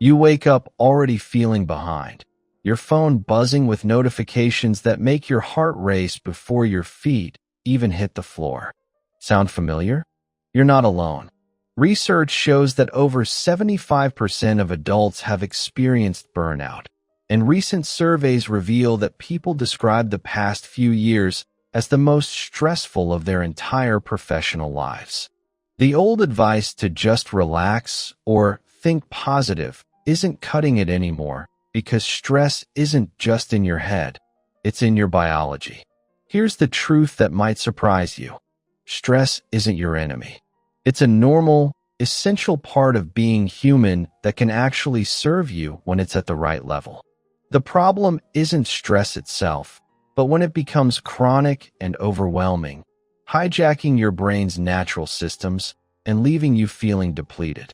You wake up already feeling behind, your phone buzzing with notifications that make your heart race before your feet even hit the floor. Sound familiar? You're not alone. Research shows that over 75% of adults have experienced burnout, and recent surveys reveal that people describe the past few years as the most stressful of their entire professional lives. The old advice to just relax or think positive isn't cutting it anymore, because stress isn't just in your head, it's in your biology. Here's the truth that might surprise you. Stress isn't your enemy. It's a normal, essential part of being human that can actually serve you when it's at the right level. The problem isn't stress itself, but when it becomes chronic and overwhelming, hijacking your brain's natural systems and leaving you feeling depleted.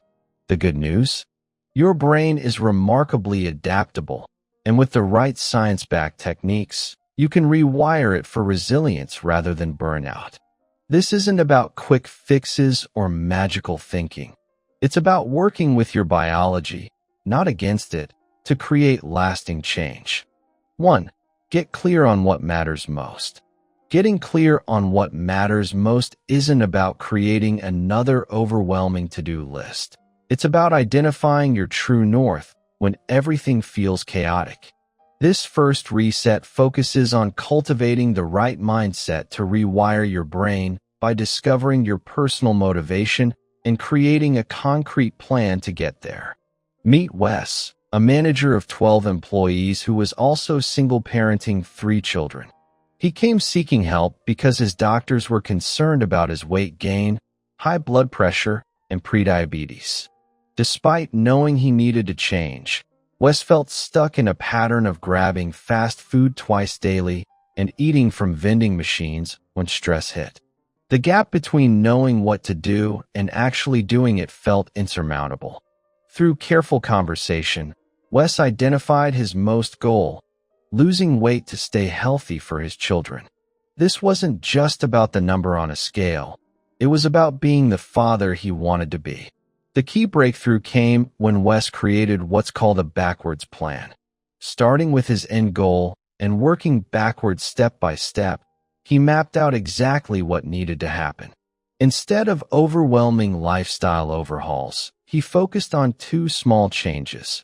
The good news? Your brain is remarkably adaptable, and with the right science-backed techniques, you can rewire it for resilience rather than burnout. This isn't about quick fixes or magical thinking. It's about working with your biology, not against it, to create lasting change. 1. Get clear on what matters most. Getting clear on what matters most isn't about creating another overwhelming to-do list. It's about identifying your true north when everything feels chaotic. This first reset focuses on cultivating the right mindset to rewire your brain by discovering your personal motivation and creating a concrete plan to get there. Meet Wes, a manager of 12 employees who was also single-parenting 3 children. He came seeking help because his doctors were concerned about his weight gain, high blood pressure, and prediabetes. Despite knowing he needed to change, Wes felt stuck in a pattern of grabbing fast food twice daily and eating from vending machines when stress hit. The gap between knowing what to do and actually doing it felt insurmountable. Through careful conversation, Wes identified his most goal: losing weight to stay healthy for his children. This wasn't just about the number on a scale. It was about being the father he wanted to be. The key breakthrough came when Wes created what's called a backwards plan. Starting with his end goal and working backwards step by step, he mapped out exactly what needed to happen. Instead of overwhelming lifestyle overhauls, he focused on 2 small changes: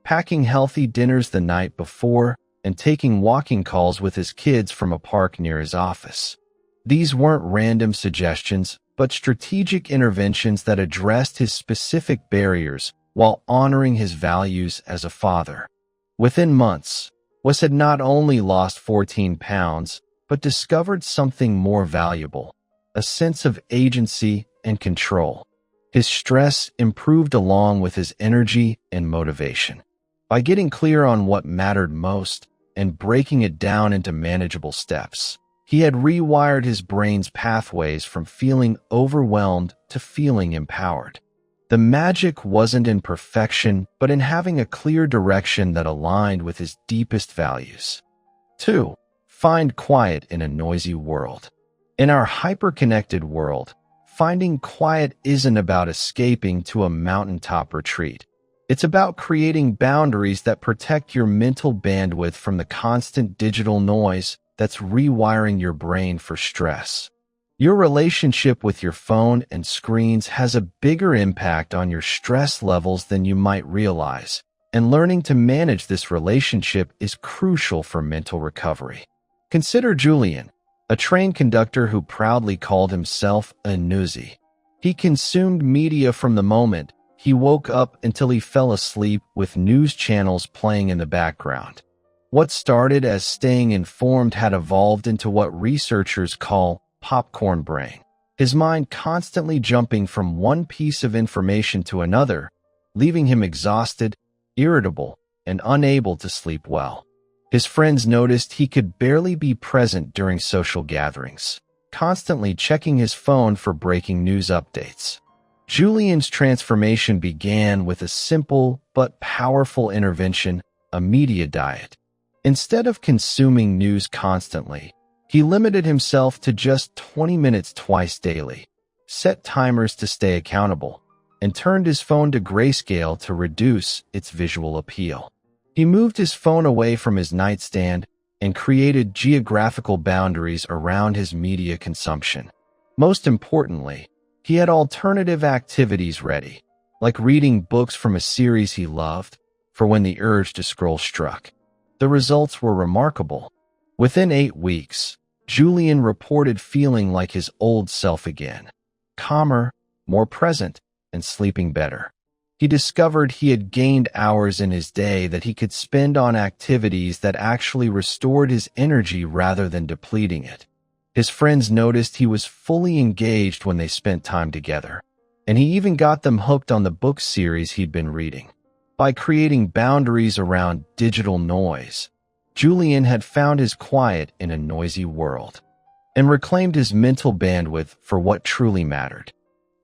packing healthy dinners the night before and taking walking calls with his kids from a park near his office. These weren't random suggestions, but strategic interventions that addressed his specific barriers while honoring his values as a father. Within months, Wes had not only lost 14 pounds, but discovered something more valuable: a sense of agency and control. His stress improved along with his energy and motivation. By getting clear on what mattered most and breaking it down into manageable steps, he had rewired his brain's pathways from feeling overwhelmed to feeling empowered. The magic wasn't in perfection, but in having a clear direction that aligned with his deepest values. 2. Find quiet in a noisy world. In our hyper-connected world, finding quiet isn't about escaping to a mountaintop retreat. It's about creating boundaries that protect your mental bandwidth from the constant digital noise that's rewiring your brain for stress. Your relationship with your phone and screens has a bigger impact on your stress levels than you might realize, and learning to manage this relationship is crucial for mental recovery. Consider Julian, a train conductor who proudly called himself a newsie. He consumed media from the moment he woke up until he fell asleep, with news channels playing in the background. What started as staying informed had evolved into what researchers call popcorn brain. His mind constantly jumping from one piece of information to another, leaving him exhausted, irritable, and unable to sleep well. His friends noticed he could barely be present during social gatherings, constantly checking his phone for breaking news updates. Julian's transformation began with a simple but powerful intervention: a media diet. Instead of consuming news constantly, he limited himself to just 20 minutes twice daily, set timers to stay accountable, and turned his phone to grayscale to reduce its visual appeal. He moved his phone away from his nightstand and created geographical boundaries around his media consumption. Most importantly, he had alternative activities ready, like reading books from a series he loved, for when the urge to scroll struck. The results were remarkable. Within 8 weeks, Julian reported feeling like his old self again, calmer, more present, and sleeping better. He discovered he had gained hours in his day that he could spend on activities that actually restored his energy rather than depleting it. His friends noticed he was fully engaged when they spent time together, and he even got them hooked on the book series he'd been reading. By creating boundaries around digital noise, Julian had found his quiet in a noisy world and reclaimed his mental bandwidth for what truly mattered.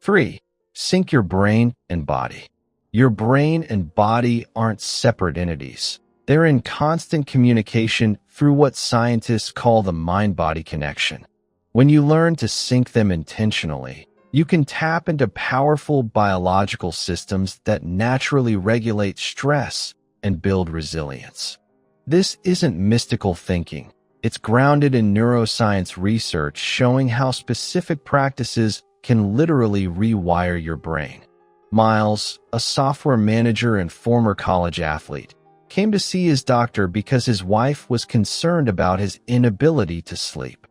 3. Sync your brain and body. Your brain and body aren't separate entities. They're in constant communication through what scientists call the mind-body connection. When you learn to sync them intentionally, you can tap into powerful biological systems that naturally regulate stress and build resilience. This isn't mystical thinking. It's grounded in neuroscience research showing how specific practices can literally rewire your brain. Miles, a software manager and former college athlete, came to see his doctor because his wife was concerned about his inability to sleep.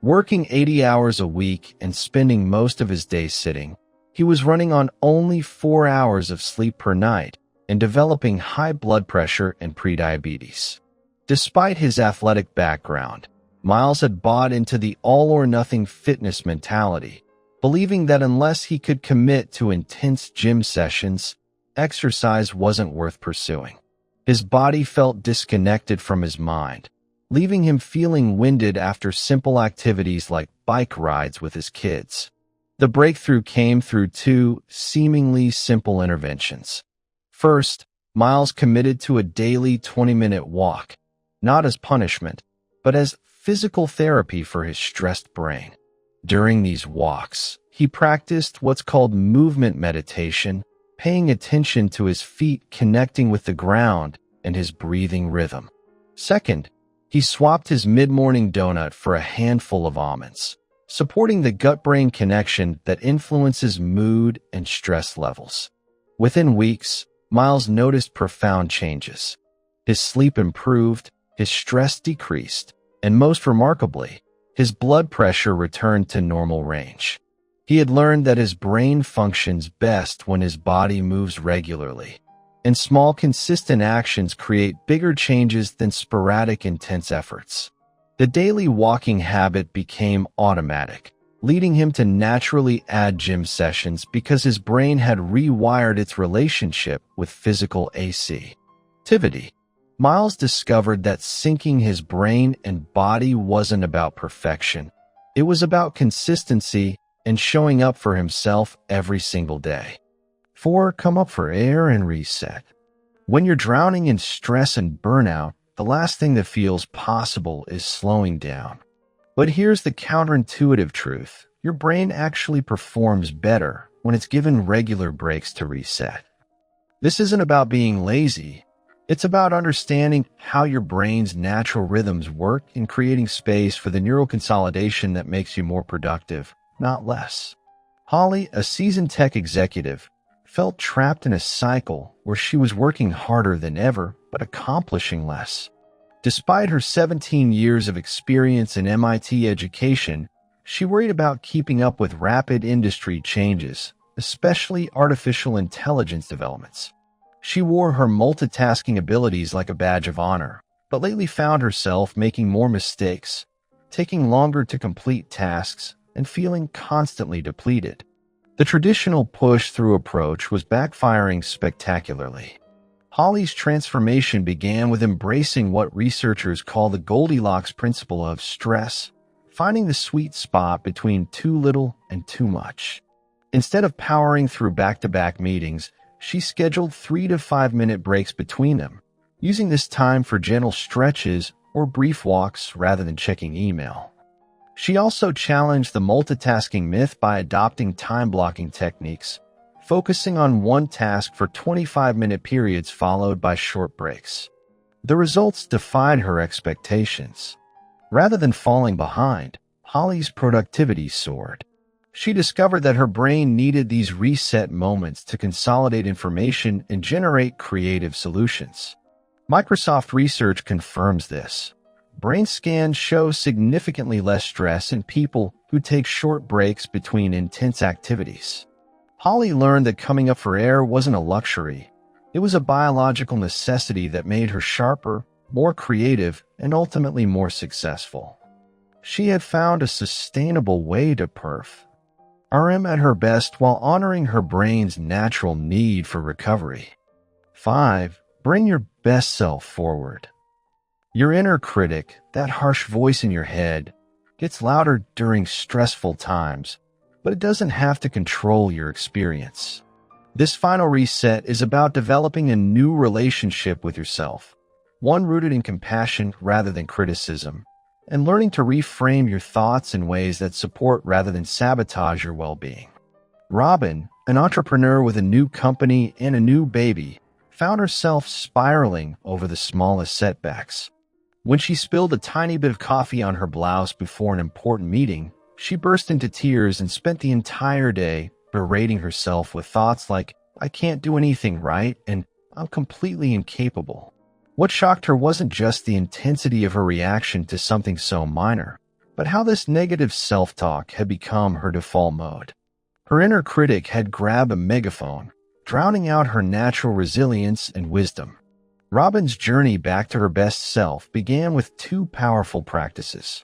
Working 80 hours a week and spending most of his days sitting, he was running on only 4 hours of sleep per night and developing high blood pressure and prediabetes. Despite his athletic background, Miles had bought into the all-or-nothing fitness mentality, believing that unless he could commit to intense gym sessions, exercise wasn't worth pursuing. His body felt disconnected from his mind, leaving him feeling winded after simple activities like bike rides with his kids. The breakthrough came through 2 seemingly simple interventions. First, Miles committed to a daily 20-minute walk, not as punishment, but as physical therapy for his stressed brain. During these walks, he practiced what's called movement meditation, paying attention to his feet connecting with the ground and his breathing rhythm. Second, he swapped his mid-morning donut for a handful of almonds, supporting the gut-brain connection that influences mood and stress levels. Within weeks, Miles noticed profound changes. His sleep improved, his stress decreased, and most remarkably, his blood pressure returned to normal range. He had learned that his brain functions best when his body moves regularly, and small, consistent actions create bigger changes than sporadic, intense efforts. The daily walking habit became automatic, leading him to naturally add gym sessions because his brain had rewired its relationship with physical activity. Miles discovered that syncing his brain and body wasn't about perfection. It was about consistency and showing up for himself every single day. 4. Come up for air and reset. When you're drowning in stress and burnout, the last thing that feels possible is slowing down. But here's the counterintuitive truth. Your brain actually performs better when it's given regular breaks to reset. This isn't about being lazy. It's about understanding how your brain's natural rhythms work and creating space for the neural consolidation that makes you more productive, not less. Holly, a seasoned tech executive, felt trapped in a cycle where she was working harder than ever but accomplishing less. Despite her 17 years of experience in MIT education, she worried about keeping up with rapid industry changes, especially artificial intelligence developments. She wore her multitasking abilities like a badge of honor, but lately found herself making more mistakes, taking longer to complete tasks, and feeling constantly depleted. The traditional push-through approach was backfiring spectacularly. Holly's transformation began with embracing what researchers call the Goldilocks principle of stress, finding the sweet spot between too little and too much. Instead of powering through back-to-back meetings, she scheduled 3 to 5 minute breaks between them, using this time for gentle stretches or brief walks rather than checking email. She also challenged the multitasking myth by adopting time blocking techniques, focusing on one task for 25-minute periods followed by short breaks. The results defied her expectations. Rather than falling behind, Holly's productivity soared. She discovered that her brain needed these reset moments to consolidate information and generate creative solutions. Microsoft research confirms this. Brain scans show significantly less stress in people who take short breaks between intense activities. Holly learned that coming up for air wasn't a luxury. It was a biological necessity that made her sharper, more creative, and ultimately more successful. She had found a sustainable way to RM at her best while honoring her brain's natural need for recovery. 5. Bring your best self forward. Your inner critic, that harsh voice in your head, gets louder during stressful times, but it doesn't have to control your experience. This final reset is about developing a new relationship with yourself, one rooted in compassion rather than criticism, and learning to reframe your thoughts in ways that support rather than sabotage your well-being. Robin, an entrepreneur with a new company and a new baby, found herself spiraling over the smallest setbacks. When she spilled a tiny bit of coffee on her blouse before an important meeting, she burst into tears and spent the entire day berating herself with thoughts like, "I can't do anything right," and "I'm completely incapable." What shocked her wasn't just the intensity of her reaction to something so minor, but how this negative self-talk had become her default mode. Her inner critic had grabbed a megaphone, drowning out her natural resilience and wisdom. Robin's journey back to her best self began with two powerful practices.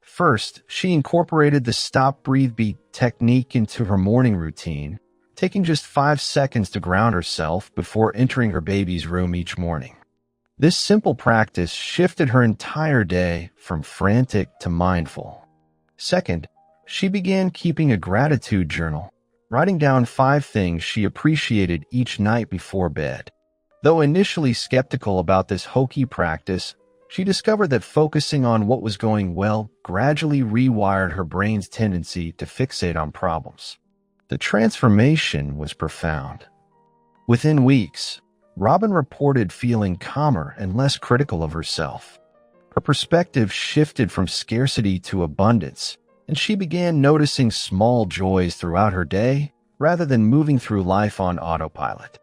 First, she incorporated the stop, breathe, beat technique into her morning routine, taking just 5 seconds to ground herself before entering her baby's room each morning. This simple practice shifted her entire day from frantic to mindful. Second, she began keeping a gratitude journal, writing down 5 things she appreciated each night before bed. Though initially skeptical about this hokey practice, she discovered that focusing on what was going well gradually rewired her brain's tendency to fixate on problems. The transformation was profound. Within weeks, Robin reported feeling calmer and less critical of herself. Her perspective shifted from scarcity to abundance, and she began noticing small joys throughout her day rather than moving through life on autopilot.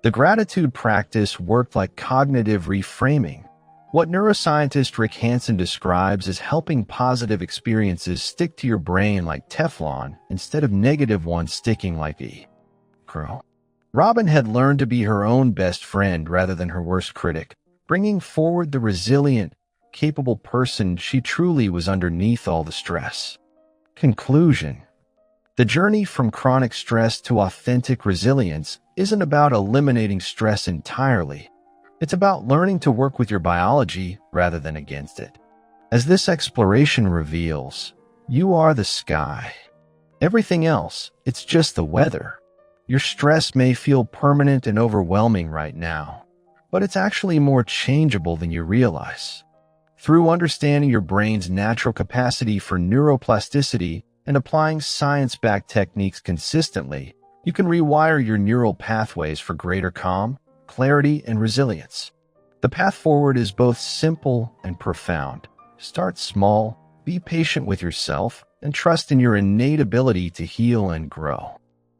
The gratitude practice worked like cognitive reframing, what neuroscientist Rick Hansen describes as helping positive experiences stick to your brain like Teflon instead of negative ones sticking like Velcro. Robin had learned to be her own best friend rather than her worst critic, bringing forward the resilient, capable person she truly was underneath all the stress. Conclusion: the journey from chronic stress to authentic resilience isn't about eliminating stress entirely. It's about learning to work with your biology rather than against it. As this exploration reveals, you are the sky. Everything else, it's just the weather. Your stress may feel permanent and overwhelming right now, but it's actually more changeable than you realize. Through understanding your brain's natural capacity for neuroplasticity and applying science-backed techniques consistently, you can rewire your neural pathways for greater calm, clarity, and resilience. The path forward is both simple and profound. Start small, be patient with yourself, and trust in your innate ability to heal and grow.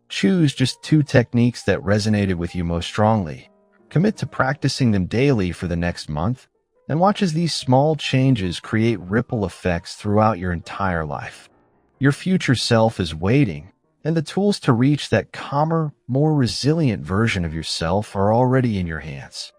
Choose just 2 techniques that resonated with you most strongly. Commit to practicing them daily for the next month, and watch as these small changes create ripple effects throughout your entire life. Your future self is waiting, and the tools to reach that calmer, more resilient version of yourself are already in your hands.